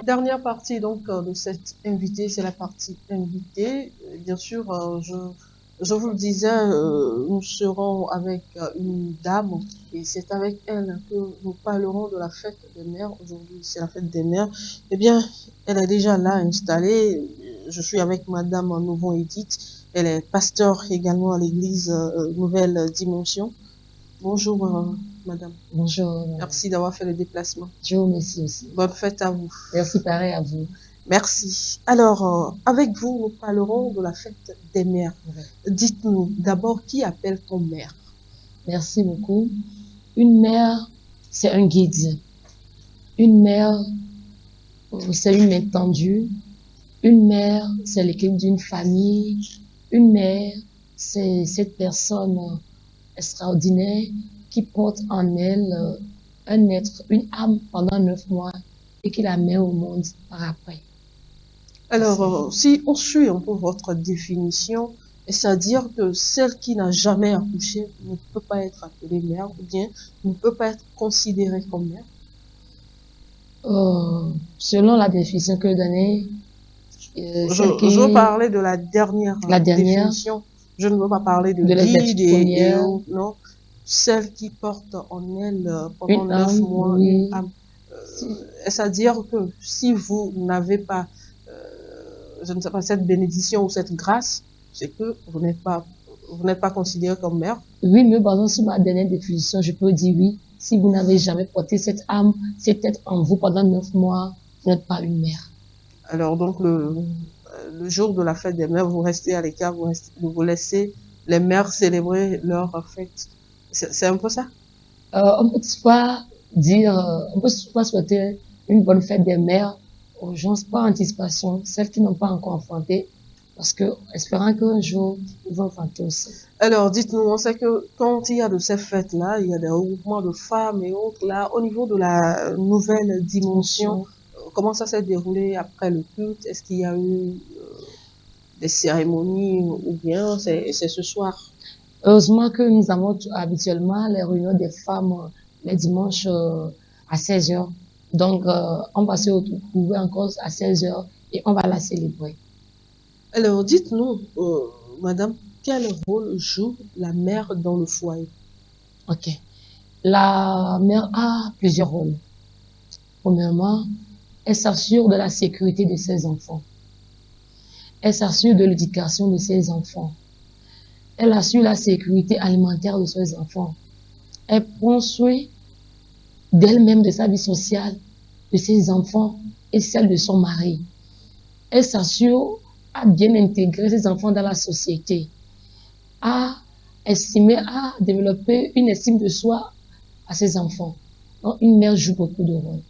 dernière partie donc de cette invitée, c'est la partie invitée. Bien sûr, je vous le disais, nous serons avec une dame et c'est avec elle que nous parlerons de la fête des mères. Aujourd'hui, c'est la fête des mères. Eh bien, elle est déjà là installée. Je suis avec Madame Nouvon Edith. Elle est pasteur également à l'église Nouvelle Dimension. Bonjour, Madame. Bonjour. Merci d'avoir fait le déplacement. Je vous remercie aussi. Bonne fête à vous. Merci, pareil à vous. Merci. Alors, avec vous, nous parlerons de la fête des mères. Ouais. Dites-nous d'abord, qui appelle-t-on mère? Merci beaucoup. Une mère, c'est un guide. Une mère, c'est une main tendue. Une mère, c'est l'équipe d'une famille. Une mère, c'est cette personne extraordinaire qui porte en elle un être, une âme pendant 9 mois et qui la met au monde par après. Alors, si on suit un peu votre définition, c'est-à-dire que celle qui n'a jamais accouché ne peut pas être appelée mère ou bien ne peut pas être considérée comme mère? Selon la définition que donnée, je veux parler de la dernière définition. Je ne veux pas parler de guide et autres, non. Celle qui porte en elle pendant 9 mois une âme. C'est-à-dire que si vous n'avez pas, je ne sais pas, cette bénédiction ou cette grâce, c'est que vous n'êtes pas considéré comme mère. Oui, mais basant sur ma dernière définition, je peux dire oui. Si vous n'avez jamais porté cette âme, cette tête en vous pendant 9 mois, vous n'êtes pas une mère. Alors donc le jour de la fête des mères, vous restez à l'écart, vous laissez les mères célébrer leur fête. C'est un peu ça? On peut toutefois dire, on peut toutefois souhaiter une bonne fête des mères aux gens par anticipation, celles qui n'ont pas encore enfanté, parce que, espérant qu'un jour, ils vont enfanter aussi. Alors, dites-nous, on sait que quand il y a de ces fêtes-là, il y a des regroupements de femmes et autres, là, au niveau de la nouvelle dimension, comment ça s'est déroulé après le culte? Est-ce qu'il y a eu des cérémonies ou bien c'est ce soir? Heureusement que nous avons habituellement les réunions des femmes les dimanches à 16h. Donc, on va se retrouver encore à 16h et on va la célébrer. Alors, dites-nous, madame, quel rôle joue la mère dans le foyer? Ok. La mère a plusieurs rôles. Premièrement, elle s'assure de la sécurité de ses enfants. Elle s'assure de l'éducation de ses enfants. Elle assure la sécurité alimentaire de ses enfants. Elle prend soin d'elle-même, de sa vie sociale, de ses enfants et celle de son mari. Elle s'assure à bien intégrer ses enfants dans la société, à estimer, à développer une estime de soi à ses enfants. Donc, une mère joue beaucoup de rôles.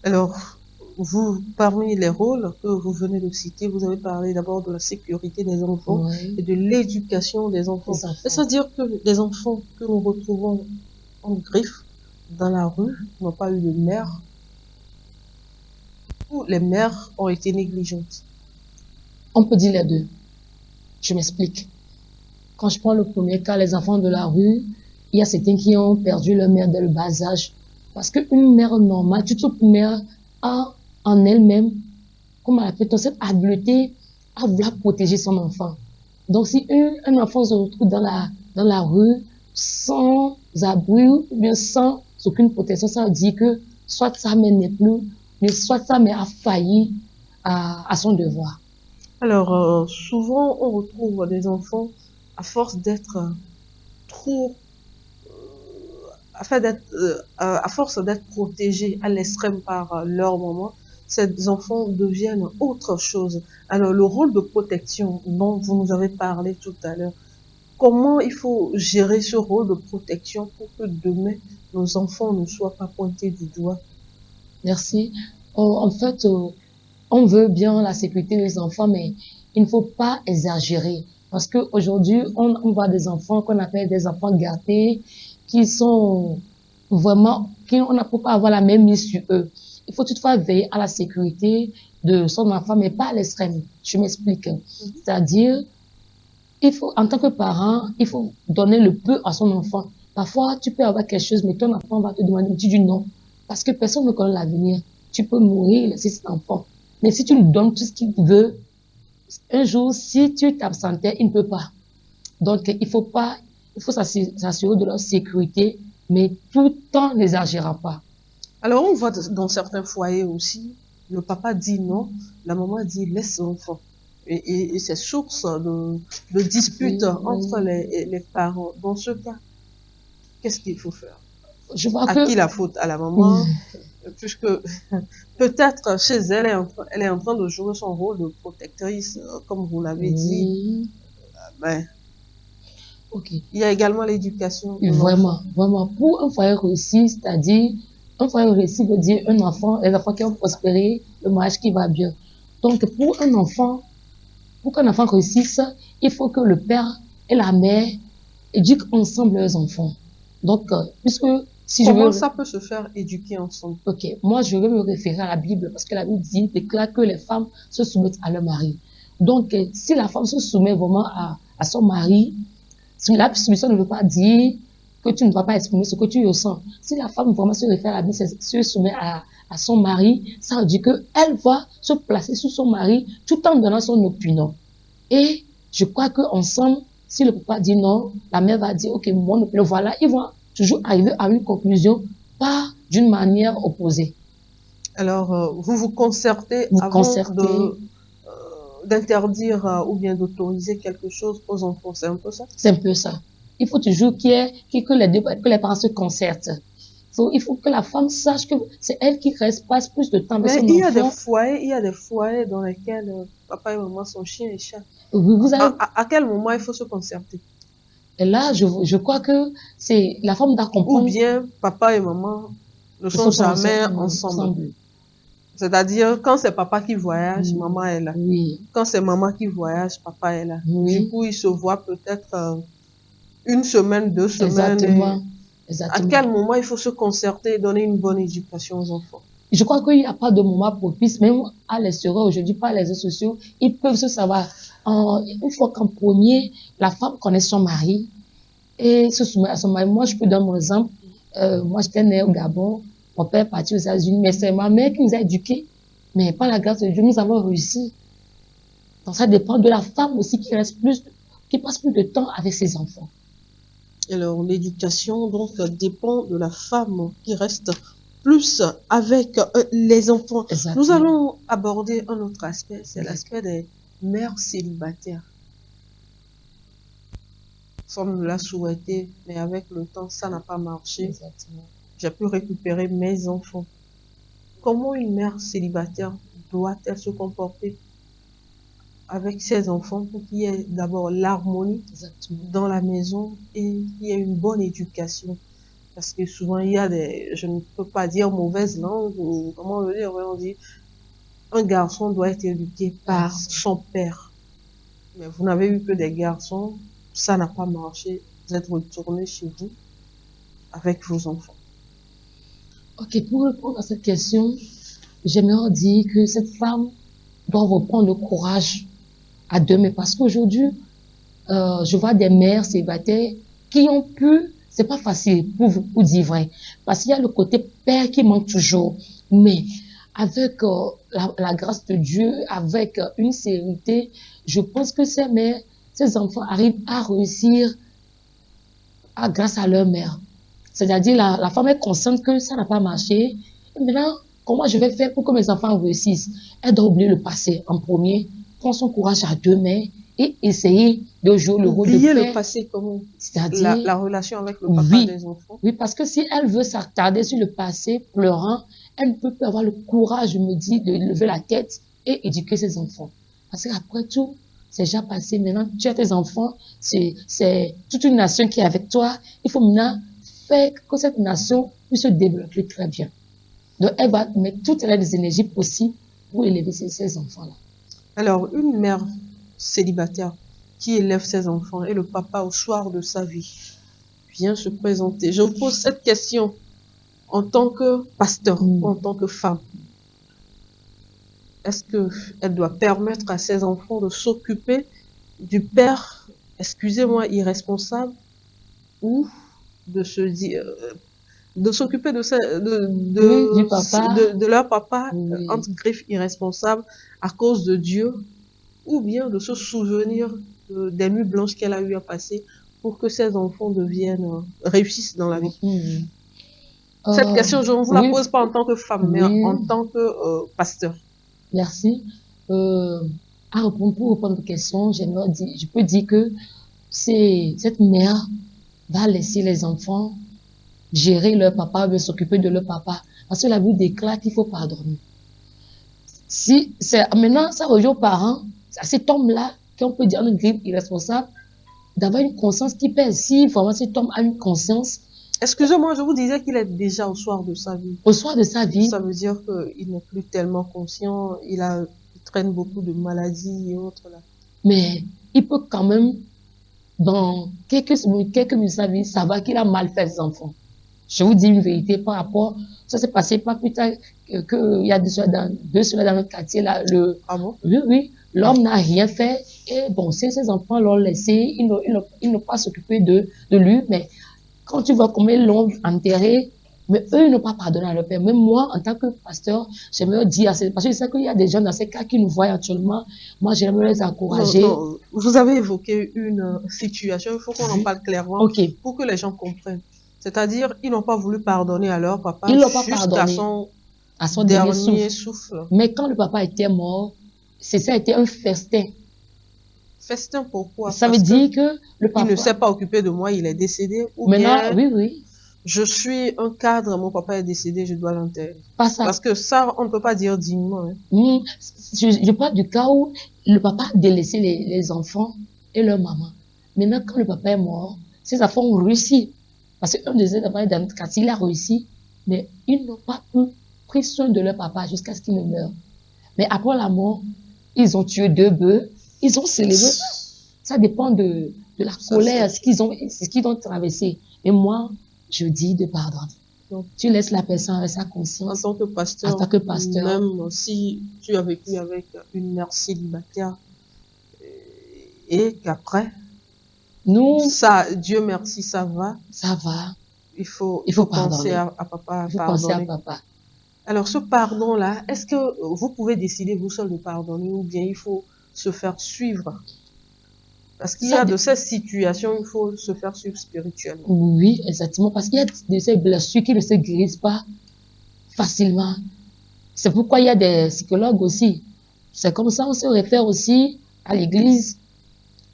Alors, vous, parmi les rôles que vous venez de citer, vous avez parlé d'abord de la sécurité des enfants et de l'éducation des enfants. C'est-à-dire que les enfants que nous retrouvons en griffe dans la rue n'ont pas eu de mère, ou les mères ont été négligentes? On peut dire les deux. Je m'explique. Quand je prends le premier cas, les enfants de la rue, il y a certains qui ont perdu leur mère dès le bas âge. Parce qu'une mère normale, toute mère a en elle-même, comme elle appelle cette habileté à vouloir protéger son enfant. Donc si un enfant se retrouve dans la rue sans abri ou bien sans aucune protection, ça veut dire que soit sa mère n'est plus, mais soit sa mère a failli à son devoir. Alors, souvent, on retrouve des enfants à force d'être trop, à force d'être protégés à l'extrême par leur maman, ces enfants deviennent autre chose. Alors, le rôle de protection dont vous nous avez parlé tout à l'heure, comment il faut gérer ce rôle de protection pour que demain, nos enfants ne soient pas pointés du doigt? Merci. En fait, on veut bien la sécurité des enfants, mais il ne faut pas exagérer. Parce qu'aujourd'hui, on voit des enfants qu'on appelle des enfants gâtés, qui sont vraiment, on ne peut pas avoir la même mise sur eux. Il faut toutefois veiller à la sécurité de son enfant, mais pas à l'extrême. Je m'explique. C'est-à-dire, il faut, en tant que parent, il faut donner le peu à son enfant. Parfois, tu peux avoir quelque chose, mais ton enfant va te demander, tu dis non. Parce que personne ne connaît l'avenir. tu peux mourir, laisser cet enfant. Mais si tu lui donnes tout ce qu'il veut, un jour, si tu t'absentais, il ne peut pas. Donc, il faut s'assurer de leur sécurité, mais tout en n'exagérant pas. Alors, on voit dans certains foyers aussi, le papa dit non, la maman dit laisse l'enfant. Et c'est source de disputes entre les parents. Dans ce cas, qu'est-ce qu'il faut faire? Je vois À qui la faute? À la maman? Puisque peut-être chez elle, elle est en train de jouer son rôle de protectrice, comme vous l'avez dit. Mais il y a également l'éducation. Vraiment. Pour un foyer réussi, c'est-à-dire, un foyer réussi veut dire les enfants qui ont prospéré, le mariage qui va bien. Donc, pour qu'un enfant réussisse, il faut que le père et la mère éduquent ensemble leurs enfants. Donc, puisque Comment ça peut se faire éduquer ensemble? Ok, moi je vais me référer à la Bible parce que la Bible déclare que les femmes se soumettent à leur mari. Donc, si la femme se soumet vraiment à son mari, la soumission ne veut pas dire que tu ne vas pas exprimer ce que tu ressens. Si la femme vraiment se réfère à la Bible, se soumet à son mari, ça veut dire qu'elle va se placer sous son mari tout en donnant son opinion. Et je crois qu'ensemble, si le papa dit non, la mère va dire, ok, mon opinion, voilà, ils vont toujours arriver à une conclusion, pas d'une manière opposée. Alors, vous vous concertez avant d'interdire ou bien d'autoriser quelque chose aux enfants, c'est un peu ça? C'est un peu ça. Il faut toujours que les parents se concertent. Il faut que la femme sache que c'est elle qui passe plus de temps avec son enfant. Mais il y a des foyers dans lesquels papa et maman sont chien et chat. À quel moment il faut se concerter? Et là, je crois que c'est la femme doit comprendre. Ou bien papa et maman ne sont jamais ensemble. C'est-à-dire, quand c'est papa qui voyage, maman est là. Quand c'est maman qui voyage, papa est là. Du coup, ils se voient peut-être une semaine, 2 semaines. Exactement. À quel moment il faut se concerter et donner une bonne éducation aux enfants? Je crois qu'il n'y a pas de moment propice, même à l'extérieur aujourd'hui, par les réseaux sociaux, ils peuvent se savoir. Une fois qu'en premier, la femme connaît son mari et se soumet à son mari. Moi, je peux donner mon exemple. Moi, j'étais née au Gabon, mon père est parti aux États-Unis, mais c'est ma mère qui nous a éduqués. Mais par la grâce de Dieu, nous avons réussi. Donc, ça dépend de la femme aussi qui passe plus de temps avec ses enfants. Alors, l'éducation, donc, dépend de la femme qui reste plus avec les enfants. Exactement. Nous allons aborder un autre aspect, c'est l'aspect des mères célibataires. On me l'a souhaité, mais avec le temps, ça n'a pas marché. J'ai pu récupérer mes enfants. Comment une mère célibataire doit-elle se comporter avec ses enfants pour qu'il y ait d'abord l'harmonie dans la maison et qu'il y ait une bonne éducation? Parce que souvent, il y a je ne peux pas dire mauvaise langue, ou comment le dire, on dit, un garçon doit être éduqué par son père. Mais vous n'avez eu que des garçons, ça n'a pas marché, vous êtes retourné chez vous avec vos enfants. Ok, pour répondre à cette question, j'aimerais dire que cette femme doit reprendre le courage à deux mains. Parce qu'aujourd'hui, je vois des mères célibataires qui ont pu, c'est pas facile pour dire vrai, parce qu'il y a le côté père qui manque toujours. Mais avec la grâce de Dieu, avec une sérénité, je pense que ces mères, ces enfants arrivent à réussir grâce à leur mère. C'est-à-dire, la femme est consciente que ça n'a pas marché. Et maintenant, comment je vais faire pour que mes enfants réussissent? Elle doit oublier le passé en premier, prendre son courage à deux mains et essayer de jouer le rôle de père. Oublier le passé, comment? C'est-à-dire la relation avec le papa des enfants. Oui, parce que si elle veut s'attarder sur le passé, pleurant, elle ne peut pas avoir le courage, je me dis, de lever la tête et éduquer ses enfants. Parce qu'après tout, c'est déjà passé. Maintenant, tu as tes enfants, c'est toute une nation qui est avec toi. Il faut maintenant faire que cette nation puisse se développer très bien. Donc, elle va mettre toutes les énergies possibles pour élever ces enfants-là. Alors, une mère célibataire qui élève ses enfants et le papa au soir de sa vie vient se présenter. Je vous pose cette question en tant que pasteur, en tant que femme. Est-ce qu'elle doit permettre à ses enfants de s'occuper du père, excusez-moi, irresponsable, ou de se dire, de s'occuper de, Oui, du papa. de leur papa, Oui. entre griffes irresponsable, à cause de Dieu, ou bien de se souvenir des nuits blanches qu'elle a eu à passer pour que ses enfants deviennent, réussissent dans la vie. Mhm. Cette question, je ne vous la Oui, pose pas en tant que femme, mais oui, en tant que pasteur. merci. Pour répondre aux questions, je peux dire que cette mère va laisser les enfants gérer leur papa, veut s'occuper de leur papa. Parce que la Bible déclare qu'il faut pardonner. Si c'est maintenant, ça revient aux parents, à cet homme-là, qu'on peut dire un griffe irresponsable, d'avoir une conscience qui pèse. Si vraiment cet homme a une conscience, Excusez-moi, je vous disais qu'il est déjà au soir de sa vie. au soir de sa vie, Ça veut dire qu'il n'est plus tellement conscient, il traîne beaucoup de maladies et autres là. mais il peut quand même, dans quelques minutes de sa vie, savoir qu'il a mal fait ses enfants. Je vous dis une vérité par rapport, ça s'est passé pas plus tard qu'il y a deux semaines dans notre quartier là, Ah bon? oui, l'homme n'a rien fait et bon, ses enfants l'ont laissé, ils n'ont pas s'occupé de lui, mais quand tu vois combien ils l'ont enterré, mais eux, ils n'ont pas pardonné à leur père. Même moi, en tant que pasteur, j'aimerais dire, parce que je sais qu'il y a des gens dans ces cas qui nous voient actuellement, moi, j'aimerais les Non, encourager. non, vous avez évoqué une situation, il faut qu'on en Oui. parle clairement Ok. pour que les gens comprennent. C'est-à-dire, ils n'ont pas voulu pardonner à leur papa Ils l'ont pas jusqu'à pardonné à son dernier souffle. Mais quand le papa était mort, ça a été un festin. Festin, pourquoi? Ça Parce veut dire que que le il ne papa, s'est pas occupé de moi, il est décédé. Ou maintenant, bien, oui, je suis un cadre, mon papa est décédé, je dois l'enterrer. pas ça. Parce que ça, on ne peut pas dire dignement. Hein. Je parle du cas où le papa a délaissé les enfants et leur maman. Maintenant, quand le papa est mort, ses enfants ont réussi. Parce qu'un des enfants dans notre quartier, il a réussi, mais ils n'ont pas pris soin de leur papa jusqu'à ce qu'il ne meure. Mais après la mort, ils ont tué 2 bœufs, ils ont célébré. Ça dépend de la colère, ce qu'ils ont traversé. Et moi, je dis de pardonner. Donc, tu laisses la personne avec sa conscience. En tant que pasteur, même si tu as vécu avec une mère célibataire et qu'après, Dieu merci, ça va. Ça va. Il faut penser à papa. Il faut penser à papa. Alors, ce pardon-là, est-ce que vous pouvez décider vous seul de pardonner ou bien il faut se faire suivre? Parce qu'il y a de ces situations, il faut se faire suivre spirituellement. Oui, exactement. Parce qu'il y a de ces blessures qui ne se guérissent pas facilement. C'est pourquoi il y a des psychologues aussi. C'est comme ça, on se réfère aussi à l'église.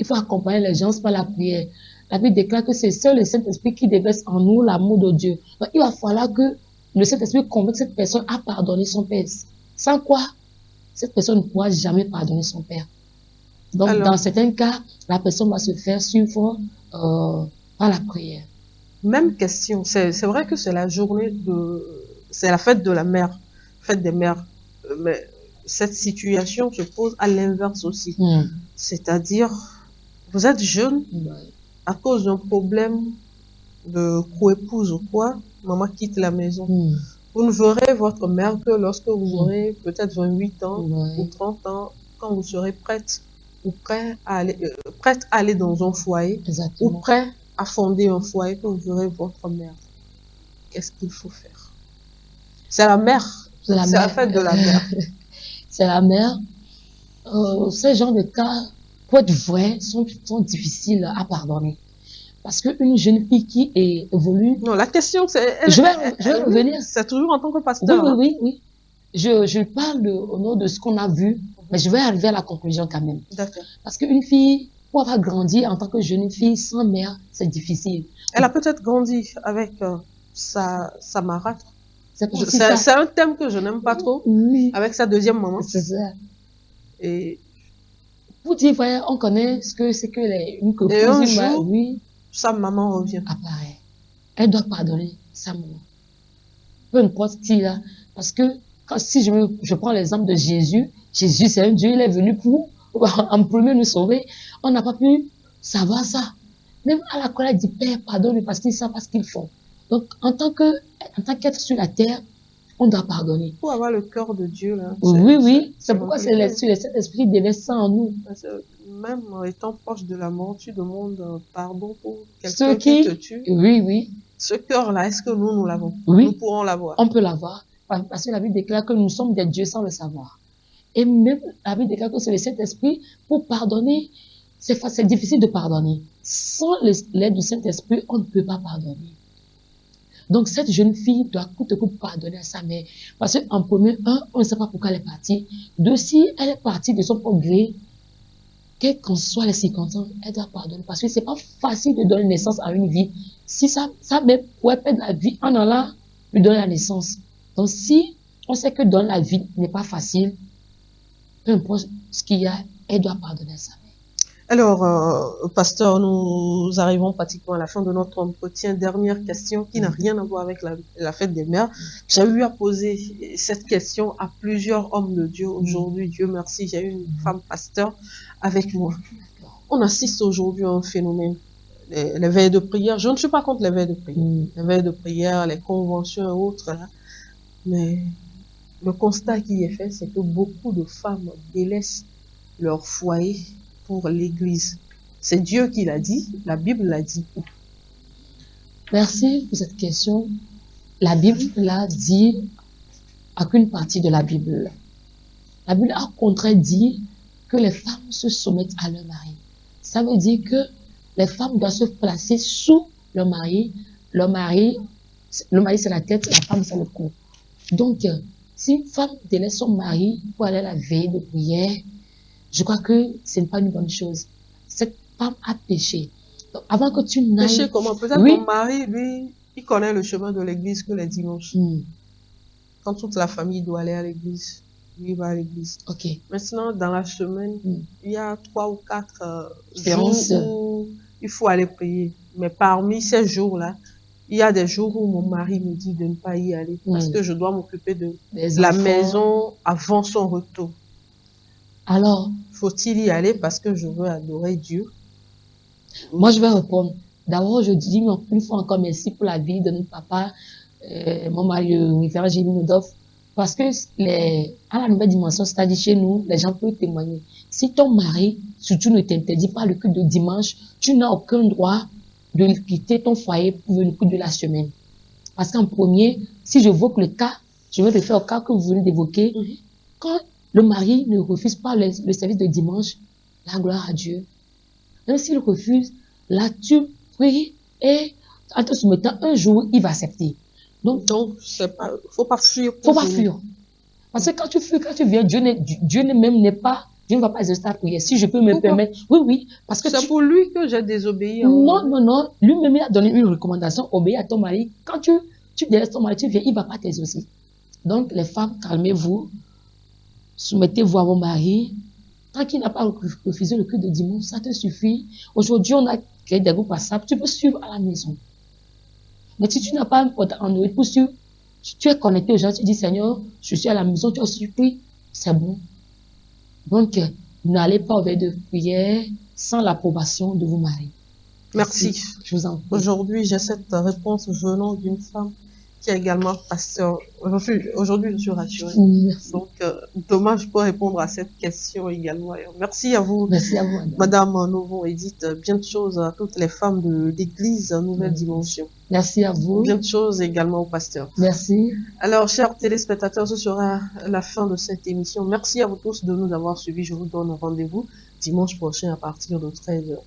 Il faut accompagner les gens par la prière. La Bible déclare que c'est seul le Saint-Esprit qui déverse en nous l'amour de Dieu. Donc, il va falloir que le Saint-Esprit convainque cette personne à pardonner son père. Sans quoi, cette personne ne pourra jamais pardonner son père. Donc, dans certains cas, la personne va se faire suivre par la prière. Même question. C'est vrai que c'est la journée c'est la fête de la mère, fête des mères. Mais cette situation se pose à l'inverse aussi. C'est-à-dire, vous êtes jeune, à cause d'un problème de co-épouse ou quoi, maman quitte la maison. Vous ne verrez votre mère que lorsque vous aurez peut-être 28 ans ou 30 ans, quand vous serez prête ou prête à aller dans un foyer. Exactement. Ou prêt à fonder un foyer, que vous verrez votre mère. Qu'est-ce qu'il faut faire? C'est la mère. C'est la fête de la mère. C'est la mère. Ces genres de cas, pour être vrai, sont difficiles à pardonner. Parce qu'une jeune fille qui évolue... Non, la question, c'est... Je vais revenir. C'est toujours en tant que pasteur. Oui. Je parle au nom de ce qu'on a vu, mais je vais arriver à la conclusion quand même. D'accord. Parce qu'une fille, pour avoir grandi en tant que jeune fille sans mère, c'est difficile. Elle a peut-être grandi avec sa marâtre. C'est un thème que je n'aime pas trop. Oui. Avec sa deuxième maman. C'est ça. Et pour dire vrai, on connaît ce que c'est que une copine. Et un jour, sa maman revient. Apparaît. Elle doit pardonner sa maman. Peu importe qui là. Parce que si je prends l'exemple de Jésus, Jésus c'est un Dieu, il est venu pour en premier nous sauver. On n'a pas pu savoir ça. Même à la colère du Père, pardonne parce qu'ils savent pas ce qu'ils font. Donc en tant qu'être sur la terre, on doit pardonner. Pour avoir le cœur de Dieu là. Oui. C'est pourquoi c'est le Saint-Esprit déverse ça en nous. Même étant proche de la mort, tu demandes pardon pour quelqu'un qui te tue. Oui. Ce cœur-là, est-ce que nous l'avons? Oui. Nous pourrons l'avoir. On peut l'avoir parce que la Bible déclare que nous sommes des dieux sans le savoir. Et même la Bible déclare que c'est le Saint-Esprit pour pardonner. C'est difficile de pardonner. Sans l'aide du Saint-Esprit, on ne peut pas pardonner. Donc cette jeune fille doit coûte que coûte pardonner à sa mère. Parce qu'en premier, on ne sait pas pourquoi elle est partie. Deux, si elle est partie de son propre gré, quelles qu'en soient les circonstances, elle doit pardonner. Parce que c'est pas facile de donner naissance à une vie. Si ça même pourrait perdre la vie en allant lui donner la naissance. Donc si on sait que donner la vie n'est pas facile, peu importe ce qu'il y a, elle doit pardonner à sa mère. Alors, pasteur, nous arrivons pratiquement à la fin de notre entretien. Dernière question qui n'a rien à voir avec la fête des mères. J'ai eu à poser cette question à plusieurs hommes de Dieu. Aujourd'hui, Dieu merci, j'ai une femme pasteur avec moi. On assiste aujourd'hui à un phénomène. Les veilles de prière. Je ne suis pas contre les veilles de prière. Les veilles de prière, les conventions et autres. Là. Mais le constat qui est fait, c'est que beaucoup de femmes délaissent leur foyer pour l'église. C'est Dieu qui l'a dit, la Bible l'a dit. Merci pour cette question. La Bible l'a dit à qu'une partie de la Bible. La Bible a contredit que les femmes se soumettent à leur mari. Ça veut dire que les femmes doivent se placer sous leur mari. Le mari c'est la tête, la femme c'est le cou. Donc, si une femme délaisse son mari pour aller à la veille de prière, je crois que ce n'est pas une bonne chose. Cette femme a péché. Donc, avant que tu n'ailles... Péché comment? Peut-être oui. Mon mari, lui, il connaît le chemin de l'église que les dimanches. Quand toute la famille doit aller à l'église, lui va à l'église. Ok. Maintenant, dans la semaine, il y a 3 ou 4 jours où il faut aller prier. Mais parmi ces jours-là, il y a des jours où mon mari me dit de ne pas y aller parce que je dois m'occuper de la maison avant son retour. Alors, faut-il y aller parce que je veux adorer Dieu? Moi, je vais répondre. D'abord, je dis une fois encore merci pour la vie de notre papa, mon mari, le référent Jérémy Nodov, parce que à la nouvelle dimension, c'est-à-dire chez nous, les gens peuvent témoigner. Si ton mari, surtout ne t'interdit pas le culte de dimanche, tu n'as aucun droit de quitter ton foyer pour le culte de la semaine. Parce qu'en premier, si j'évoque le cas, je vais le faire au cas que vous venez d'évoquer, quand le mari ne refuse pas le service de dimanche, la gloire à Dieu. Même s'il refuse, là tu pries et en te soumettant un jour, il va accepter. Donc faut pas fuir. Faut pas fuir. Parce que quand tu fuis, quand tu viens, Dieu ne va pas exaucer ta prière. Si je peux me permettre. Oui. Parce que c'est pour lui que j'ai désobéi. Non. Lui-même, il a donné une recommandation. Obéis à ton mari. Quand tu délaisses ton mari, tu viens, il va pas t'exaucer. Donc, les femmes, calmez-vous. Soumettez-vous à vos maris. Tant qu'il n'a pas refusé le culte de dimanche, ça te suffit. Aujourd'hui, on a créé des groupes WhatsApp. Tu peux suivre à la maison. Mais si tu n'as pas un pote en Android pour suivre, tu es connecté aux gens, tu dis Seigneur, je suis à la maison, tu as surpris, c'est bon. Donc, n'allez pas au veille de prière sans l'approbation de vos maris. Merci. Je vous en prie. Aujourd'hui, j'ai cette réponse venant d'une femme qui est également pasteur. Aujourd'hui, je suis rassurée. Merci. Donc, demain, je peux répondre à cette question également. Merci à vous. Merci à vous, Madame Novon Edith. Bien de choses à toutes les femmes de l'Église Nouvelle Dimension. Merci à vous. Bien de choses également au pasteur. Merci. Alors, chers téléspectateurs, ce sera la fin de cette émission. Merci à vous tous de nous avoir suivis. Je vous donne rendez-vous dimanche prochain à partir de 13h.